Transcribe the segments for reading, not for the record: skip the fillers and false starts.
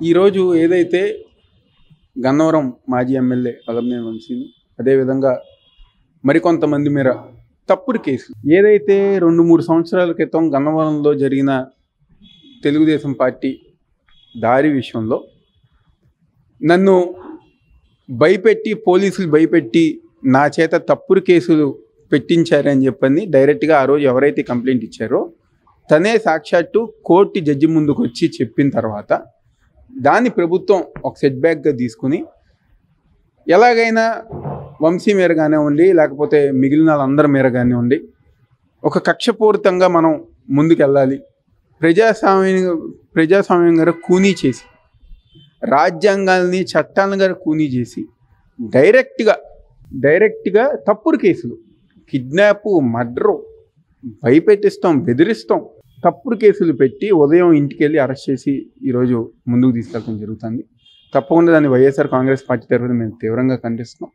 ఈరోజు ఏదైతే గన్నవరం మాజీ ఎమ్మెల్యే వల్లభనేని వంశీని అదేవిధంగా మరికొంతమంది మేర తప్పుడు కేసు ఏదైతే 2-3 సంవత్సరాల క్రితం గన్నవరంలో జరిగిన తెలుగుదేశం పార్టీ దారి విషయంలో నన్ను భయపెట్టి పోలీసులు భయపెట్టి నా చేత తప్పుడు కేసులు పెట్టించారని చెప్పని డైరెక్ట్గా ఆ రోజు ఎవరైతే కంప్లైంట్ ఇచ్చారో తనే సాక్షాత్తు కోర్టు జడ్జి ముందుకు వచ్చి చెప్పిన తర్వాత దాన్ని ప్రభుత్వం ఒక సెట్ బ్యాక్గా తీసుకుని ఎలాగైనా వంశీ మేర కానివ్వండి లేకపోతే మిగిలిన వాళ్ళందరి మేర కానివ్వండి ఒక కక్షపూరితంగా మనం ముందుకు వెళ్ళాలి, ప్రజాస్వామ్యం గారు కూనీ చేసి రాజ్యాంగాల్ని చట్టాలను గారు కూనీ చేసి డైరెక్ట్గా తప్పుడు కేసులు కిడ్నాప్ మర్డరు భయపెట్టిస్తాం బెదిరిస్తాం తప్పుడు కేసులు పెట్టి ఉదయం ఇంటికి వెళ్ళి అరెస్ట్ చేసి ఈరోజు ముందుకు తీసుకెళ్ళడం జరుగుతుంది. తప్పకుండా దాన్ని వైఎస్ఆర్ కాంగ్రెస్ పార్టీ తరఫున మేము తీవ్రంగా ఖండిస్తున్నాం.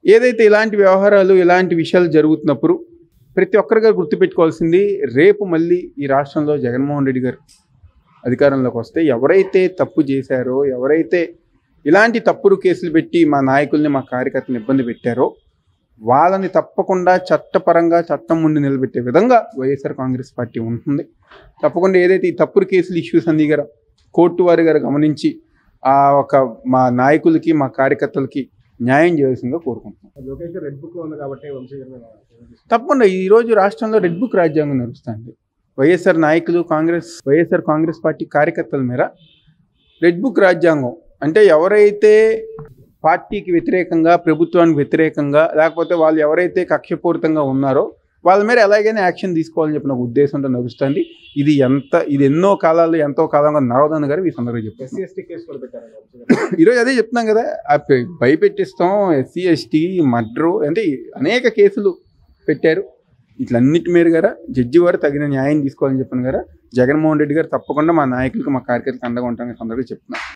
ఏదైతే ఇలాంటి వ్యవహారాలు ఇలాంటి విషయాలు జరుగుతున్నప్పుడు ప్రతి ఒక్కరిగా గుర్తుపెట్టుకోవాల్సింది, రేపు మళ్ళీ ఈ రాష్ట్రంలో జగన్మోహన్ రెడ్డి గారు అధికారంలోకి వస్తే ఎవరైతే తప్పు చేశారో ఎవరైతే ఇలాంటి తప్పుడు కేసులు పెట్టి మా నాయకుల్ని మా కార్యకర్తలను ఇబ్బంది పెట్టారో వాళ్ళని తప్పకుండా చట్టపరంగా చట్టం ముందు నిలబెట్టే విధంగా వైఎస్ఆర్ కాంగ్రెస్ పార్టీ ఉంటుంది. తప్పకుండా ఏదైతే ఈ తప్పుడు కేసులు ఇష్యూస్ అన్ని గారు కోర్టు వారి గారు గమనించి మా నాయకులకి మా కార్యకర్తలకి న్యాయం చేయాల్సిందిగా కోరుకుంటున్నాం. రెడ్ బుక్ ఉంది కాబట్టి తప్పకుండా ఈరోజు రాష్ట్రంలో రెడ్ బుక్ రాజ్యాంగం నడుస్తుంది. వైఎస్ఆర్ కాంగ్రెస్ పార్టీ కార్యకర్తల మేర రెడ్ బుక్ రాజ్యాంగం అంటే ఎవరైతే పార్టీకి వ్యతిరేకంగా ప్రభుత్వానికి వ్యతిరేకంగా లేకపోతే వాళ్ళు ఎవరైతే కక్షపూరితంగా ఉన్నారో వాళ్ళ మీద ఎలాగైనా యాక్షన్ తీసుకోవాలని చెప్పిన ఒక ఉద్దేశంతో నడుస్తుంది. ఇది ఎంతో కాలంగా నరవదని గారు ఈ సందర్భంగా చెప్పారు. ఈరోజు అదే చెప్తున్నాం కదా, భయపెట్టిస్తాం, ఎస్సీ ఎస్టీ మర్డరు అంటే అనేక కేసులు పెట్టారు. ఇట్లన్నిటి మీద గారా జడ్జి వారు తగిన న్యాయం తీసుకోవాలని చెప్పిన గారా జగన్మోహన్ రెడ్డి గారు తప్పకుండా మా నాయకులకు మా కార్యకర్తలకు అండగా ఉంటామని సందర్భంగా చెప్తున్నాం.